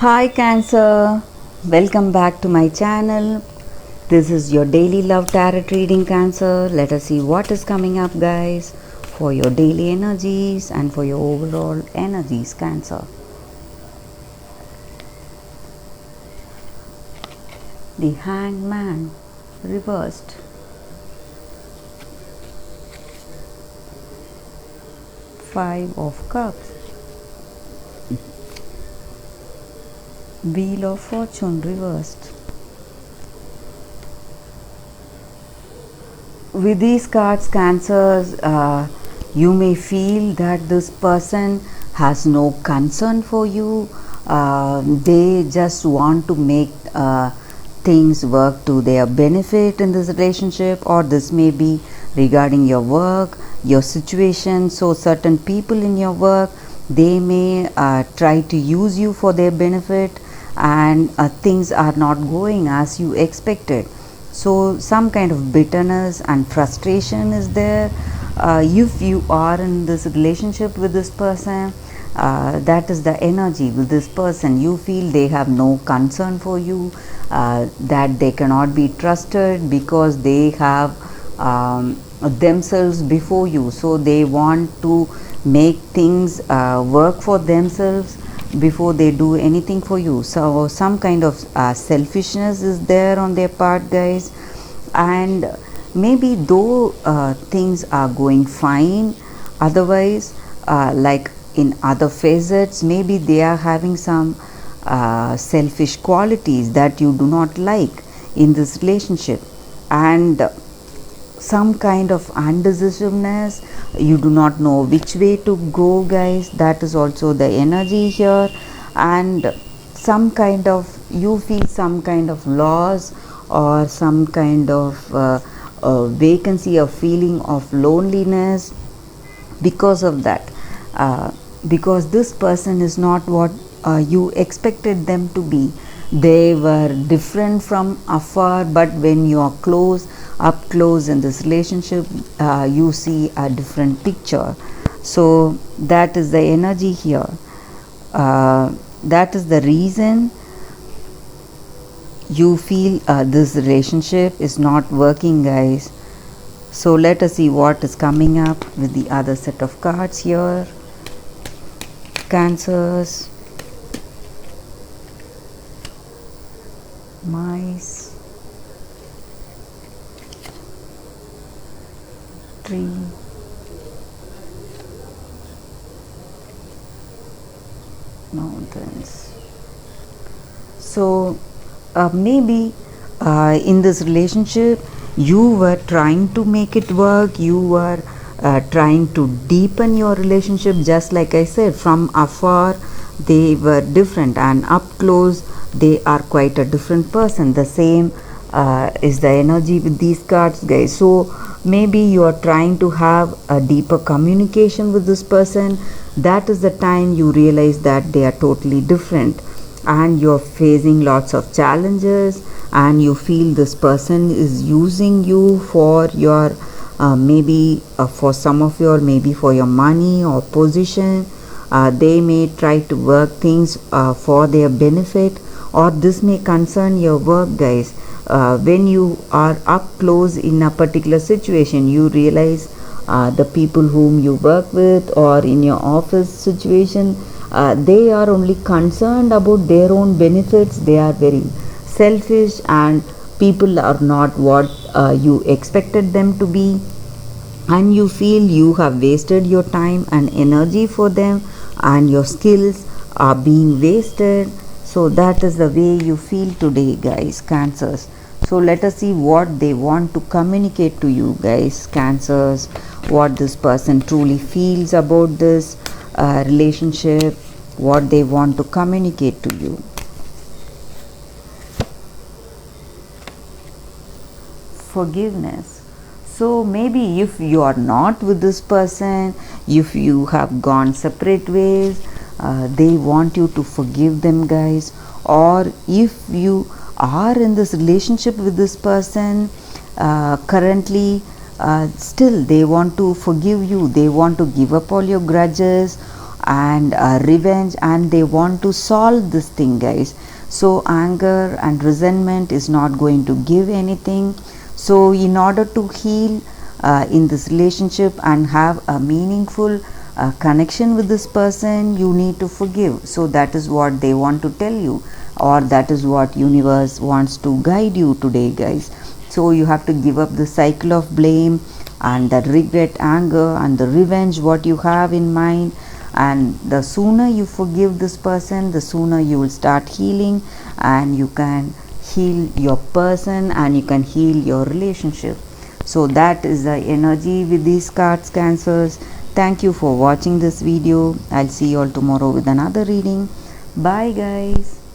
Hi Cancer, welcome back to my channel. This is your daily love tarot reading, Cancer. Let us see what is coming up, guys, for your daily energies and for your overall energies, Cancer. The Hanged Man reversed. Five of Cups. Wheel of Fortune reversed. With these cards, Cancers, you may feel that this person has no concern for you. They just want to make things work to their benefit in this relationship, or this may be regarding your work, your situation. So certain people in your work, they may try to use you for their benefit, and things are not going as you expected. So some kind of bitterness and frustration is there. If you are in this relationship with this person, that is the energy with this person. You feel they have no concern for you, that they cannot be trusted because they have themselves before you. So they want to make things work for themselves before they do anything for you. So some kind of selfishness is there on their part, guys. And maybe though things are going fine, otherwise like in other facets, maybe they are having some selfish qualities that you do not like in this relationship, and some kind of undecisiveness. You do not know which way to go, guys. That is also the energy here. And some kind of, you feel some kind of loss, or some kind of vacancy, a feeling of loneliness because of that, because this person is not what you expected them to be. They were different from afar, but when you are up close in this relationship, you see a different picture. So that is the energy here. That is the reason you feel this relationship is not working, guys. So let us see what is coming up with the other set of cards here, Cancers. Mice, tree, mountains. So maybe in this relationship you were trying to make it work. You were trying to deepen your relationship. Just like I said, from afar they were different, and up close they are quite a different person. The same is the energy with these cards, guys. So maybe you are trying to have a deeper communication with this person. That is the time you realize that they are totally different, and you're facing lots of challenges, and you feel this person is using you for your maybe for some of your, maybe for your money or position. They may try to work things for their benefit, or this may concern your work, guys. When you are up close in a particular situation, you realize the people whom you work with, or in your office situation, they are only concerned about their own benefits. They are very selfish, and people are not what you expected them to be, and you feel you have wasted your time and energy for them, and your skills are being wasted. So that is the way you feel today, guys, Cancers. So let us see what they want to communicate to you, guys, Cancers. What this person truly feels about this relationship, what they want to communicate to you. Forgiveness. So maybe if you are not with this person, if you have gone separate ways, they want you to forgive them, guys. Or if you are in this relationship with this person currently, still they want to forgive you. They want to give up all your grudges, and revenge, and they want to solve this thing, guys. So anger and resentment is not going to give anything. So in order to heal in this relationship and have a meaningful connection with this person, you need to forgive. So that is what they want to tell you, or that is what universe wants to guide you today, guys. So you have to give up the cycle of blame and that regret, anger and the revenge what you have in mind. And the sooner you forgive this person, the sooner you will start healing, and you can heal your person and you can heal your relationship. So that is the energy with these cards, Cancers. Thank you for watching this video. I'll see you all tomorrow with another reading. Bye, guys.